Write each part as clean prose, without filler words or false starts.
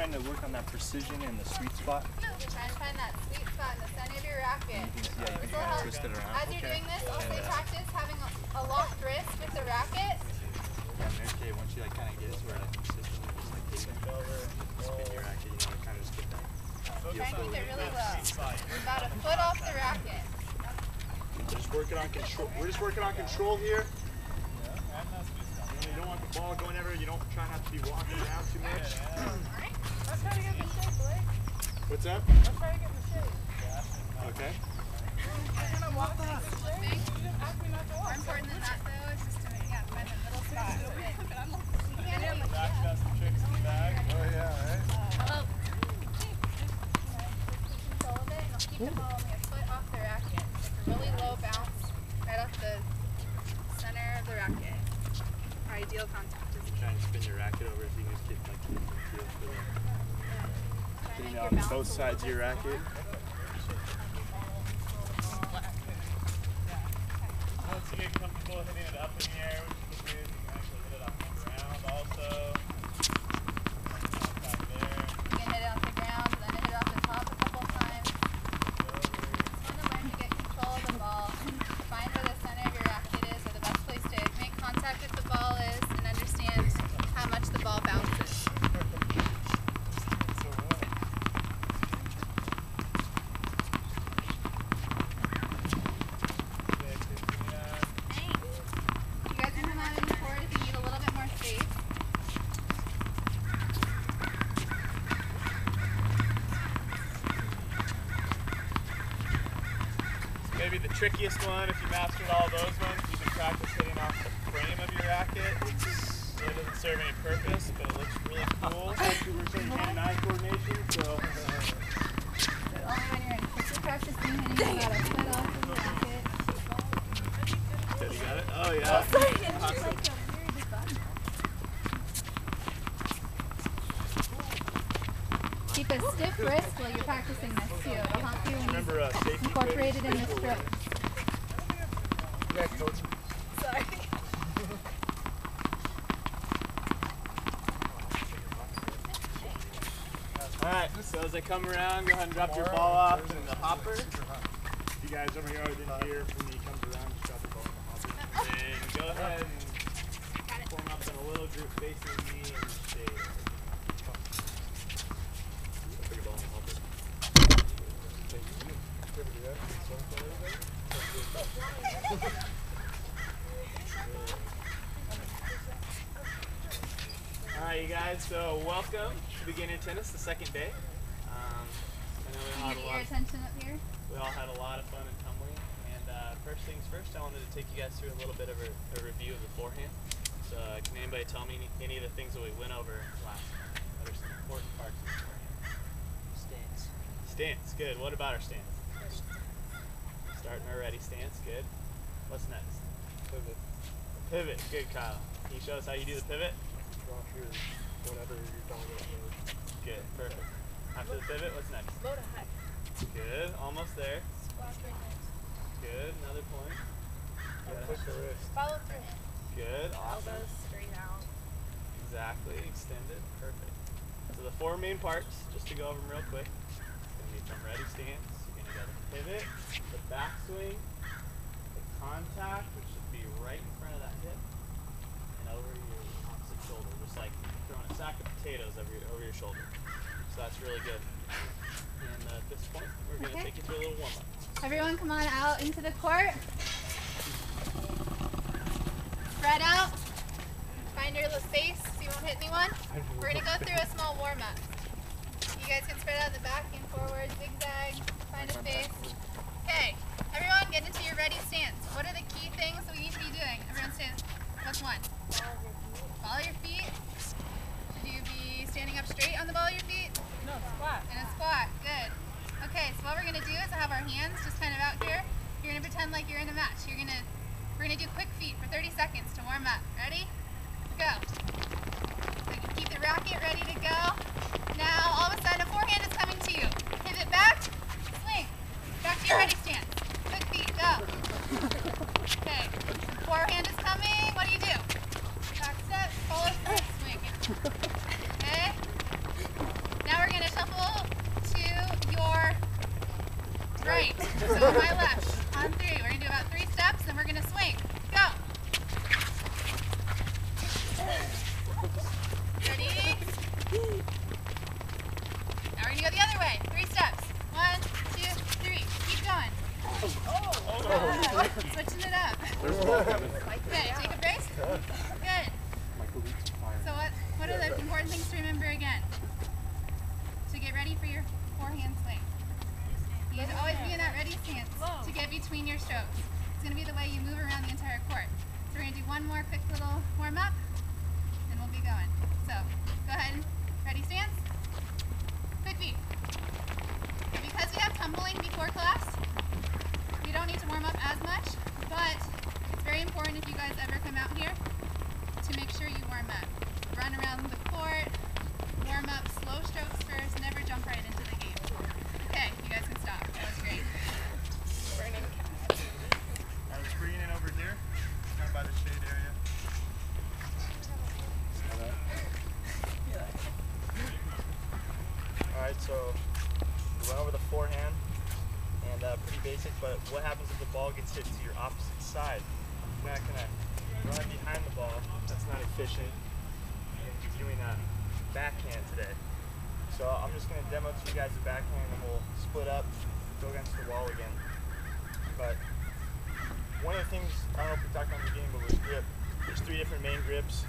trying to work on that precision and the sweet spot. You're trying to find that sweet spot in the center of your racket. You can try and twist it around. As you're doing this, also practice having a locked wrist with the racket. Okay, once you like kind of get to where like consistently just like spin your racket, you know, kind of just get that. Try and keep it really low. You're about a foot off the racket. We're just working on control. We're just working on control here. You don't want the ball going everywhere. You don't try not to be walking around too much. Alright. Let's try to get in the shape, Blake. What's up? Let's try to get in the shape. Okay. More important than that, though, is just to find the middle spot. Zach's got some tricks in the bag. Oh yeah, right? Hello. Control of it, and I'll keep the ball only a foot off the racket. It's a really low bounce right off the center of the racket. Our ideal contact is Try and spin your racket over so you can just get like the feel for the. Getting on both sides of your racket. Once you get comfortable hitting it up in the air, which is good, you can actually hit it off the ground also. Back there. You can hit it off the ground, then hit it off the top a couple of times. It's fun to learn to get control of the ball. Find where the center of your racket is, or the best place to make contact with the ball is, and understand how much the ball bounces. You guys can come out in the court if you need a little bit more space. Maybe the trickiest one, if you mastered all those ones, you can practice hitting off the frame of your racket. It really doesn't serve any purpose, but it looks really cool. We're saying hand-eye coordination, so. But only when you're in pitcher practice, you're hitting about a foot off of the racket. You got it? Oh yeah. Sorry, it's just like a weird button. Keep a stiff wrist while you're practicing this too. It'll help you when Remember you safety incorporate it in the stroke. Yeah, coach. Sorry. Alright, so as I come around, go ahead and drop your ball off in the hopper. You guys over here didn't hear from me. Comes around, just drop the ball in the hopper. And go ahead and form up in a little group facing me and shade. Put your ball in the hopper. Alright, you guys, so welcome to beginner tennis, the second day. I know Can you get your attention up here? we all had a lot of fun and tumbling. And first things first, I wanted to take you guys through a little bit of a review of the forehand. So can anybody tell me any of the things that we went over last time? What are some important parts of the forehand? Stance. Stance, good. What about our stance? Starting our ready stance, good. What's next? Pivot. Pivot, good, Kyle. Can you show us how you do the pivot? Drop your whatever you're talking about. Good, perfect. After the pivot, what's next? Low to high. Good, almost there. Squat right next. Good, another point. Push the wrist. Follow through. Good, awesome. Elbows straight out. Exactly, extended, perfect. So the four main parts, just to go over them real quick. It's going to be from ready stance, you're going to go to pivot, the backswing, the contact, which should be right in front of that hip, and over your opposite shoulder, just like throwing a sack of potatoes over your shoulder. So that's really good. And at this point, we're going to take you through a little warm-up. Everyone come on out into the court. Spread out. Find your little space so you won't hit anyone. We're going to go through a small warm-up. You guys can spread out in the back and forward, zigzag, find a space. Okay, everyone get into your ready stance. What are the key things that we need to be doing? Everyone stand. What's one? Follow your feet. Should you be standing up straight on the ball of your feet? No, squat. In a squat, good. Okay, so what we're gonna do is have our hands just kind of out here. You're gonna pretend like you're in a match. We're gonna do quick feet for 30 seconds to warm up. Ready? Go. So you can keep the racket ready to go. Now, all of a sudden, a forehand is coming to you. Pivot back, swing. Back to your ready stance. Quick feet, go. Okay, forehand is coming. What do? Back step, follow through, swing. Okay? Switching it up. Good. Take a brace. Good. So what are the important things to remember again? To get ready for your forehand swing. You need to always be in that ready stance to get between your strokes. It's going to be the way you move around the entire court. So we're going to do one more quick little warm up, and we'll be going. So go ahead, ready stance, quick feet. Because we have tumbling before class, we don't need to warm up as much, but it's very important if you guys ever come out here to make sure you warm up. Run around the court, warm up, slow strokes first, never jump right into the game. Okay, you guys can stop. That was great. I was bringing it over here, kind of by the shade area. Alright, so we went over the forehand, and pretty basic, but what happens if the ball gets hit to your opposite side? You're not gonna run behind the ball. That's not efficient. You're doing a backhand today. So I'm just gonna demo to you guys the backhand, and we'll split up, go against the wall again. But one of the things, I don't know if we talked on the game, but with grip, there's 3 different main grips.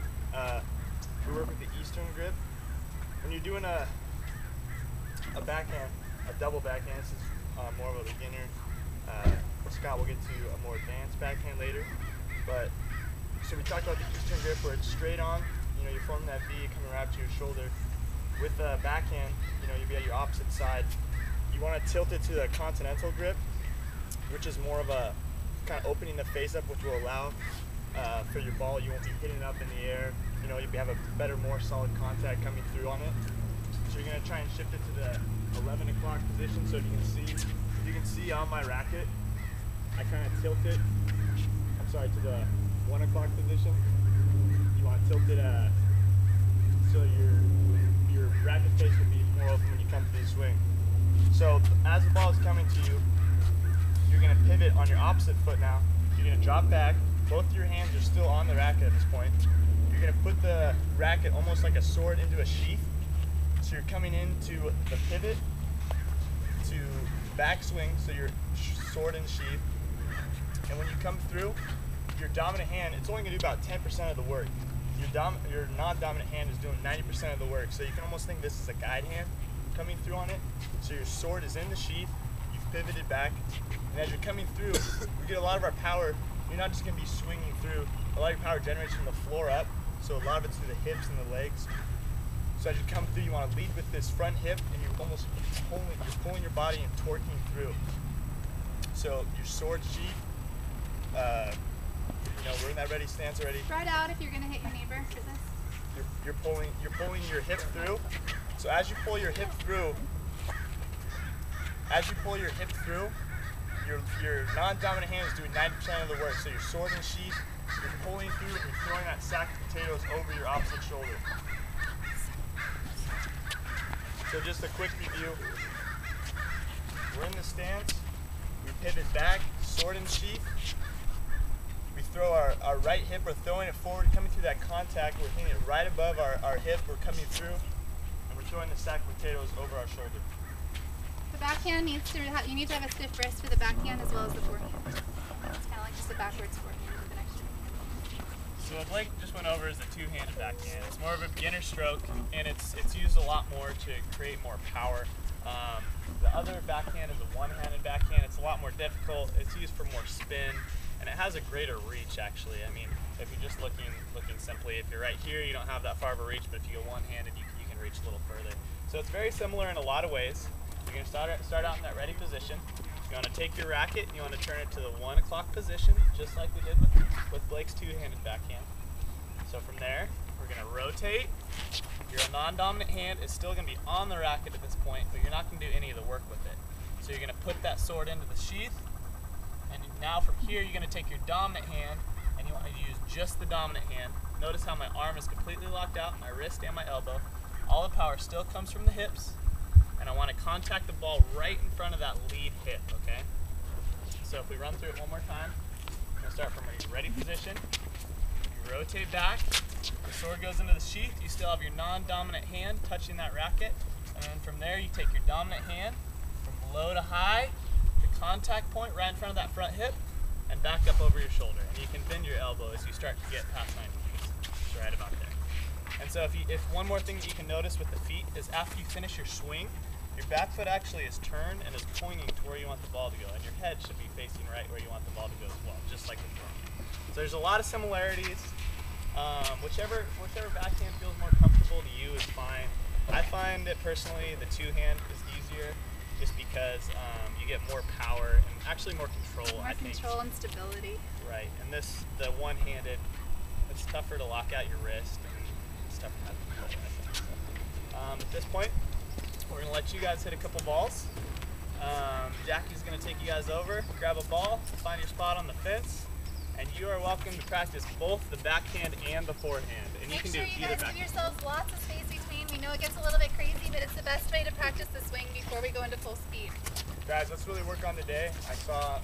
We work with the Eastern grip. When you're doing a backhand, a double backhand, this is more of a beginner. Scott will get to a more advanced backhand later. But so we talked about the Eastern grip where it's straight on, you know, you're forming that V coming right up to your shoulder. With the backhand, you know, you'll be at your opposite side. You want to tilt it to the continental grip, which is more of a kind of opening the face up, which will allow for your ball, you won't be hitting it up in the air. You know, you'll have a better, more solid contact coming through on it. So you're going to try and shift it to the 11 o'clock position. So if you can see on my racket, I kind of tilt it, to the 1 o'clock position. You want to tilt it so your racket face will be more open when you come to the swing. So as the ball is coming to you, you're going to pivot on your opposite foot now. You're going to drop back. Both your hands are still on the racket at this point. You're going to put the racket almost like a sword into a sheath. So you're coming into the pivot to backswing, so your sword in sheath. And when you come through, your dominant hand, it's only going to do about 10% of the work. Your non-dominant hand is doing 90% of the work. So you can almost think this is a guide hand coming through on it. So your sword is in the sheath, you've pivoted back, and as you're coming through, we get a lot of our power. You're not just going to be swinging through. A lot of your power generates from the floor up, so a lot of it's through the hips and the legs. So as you come through, you want to lead with this front hip, and you're almost pulling your body and torquing through. So your sword sheath, you know, we're in that ready stance already. Spread out if you're going to hit your neighbor for this. You're pulling your hip through. So as you pull your hip through, your non-dominant hand is doing 90% of the work. So your sword and sheath, you're pulling through and you're throwing that sack of potatoes over your opposite shoulder. So just a quick review. We're in the stance, we pivot back, sword and sheath. We throw our right hip, we're throwing it forward, coming through that contact, we're hitting it right above our hip, we're coming through, and we're throwing the sack of potatoes over our shoulder. The backhand needs to you need to have a stiff wrist for the backhand as well as the forehand. It's kind of like just a backwards forehand with an extra. So what Blake just went over is a two-handed backhand. It's more of a beginner stroke, and it's used a lot more to create more power. The other backhand is a one-handed backhand. It's a lot more difficult. It's used for more spin, and it has a greater reach actually. I mean, if you're just looking simply, if you're right here, you don't have that far of a reach, but if you go one-handed, you can reach a little further. So it's very similar in a lot of ways. You're going to start out in that ready position. You want to take your racket and you want to turn it to the 1 o'clock position, just like we did with Blake's two-handed backhand. So from there, we're going to rotate. Your non-dominant hand is still going to be on the racket at this point, but you're not going to do any of the work with it. So you're going to put that sword into the sheath, and now from here you're going to take your dominant hand and you want to use just the dominant hand. Notice how my arm is completely locked out, my wrist and my elbow. All the power still comes from the hips, and I want to contact the ball right in front of that lead hip, okay? So if we run through it one more time, we're going to start from a ready position. You rotate back, the sword goes into the sheath, you still have your non-dominant hand touching that racket, and then from there you take your dominant hand from low to high, you're contact point right in front of that front hip and back up over your shoulder. And you can bend your elbow as you start to get past 90 degrees. It's right about there. And so if one more thing that you can notice with the feet is after you finish your swing, your back foot actually is turned and is pointing to where you want the ball to go. And your head should be facing right where you want the ball to go as well, just like the forehand. So there's a lot of similarities. Whichever backhand feels more comfortable to you is fine. I find it personally the two-hand is easier just because you get more power and actually more control. More control and stability. Right, and the one-handed, it's tougher to lock out your wrist and it's tougher to have control, I think. So, at this point, we're going to let you guys hit a couple balls. Jackie's going to take you guys over, grab a ball, find your spot on the fence, and you are welcome to practice both the backhand and the forehand. And you Make can sure do you either guys give backhand. yourselves lots of space between. We know it gets a little bit crazy, but it's the best way to practice the swing before we go into full speed. Guys, let's really work on today. I saw